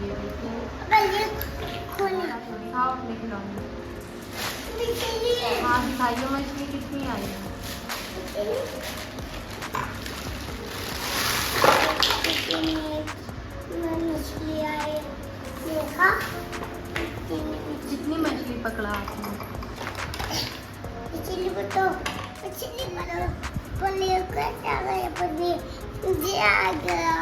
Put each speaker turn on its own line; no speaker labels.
ये देखिए,
ये खोलना
दिखाओ अपने खिलौने।
दिखाइए।
हाँ दिखाइए मछली कितनी आई है।
मछली आई देखा
कितनी मछली पकड़ा आपने?
मछली बताओ पनीर कैसे आ गया पनीर मुझे आ गया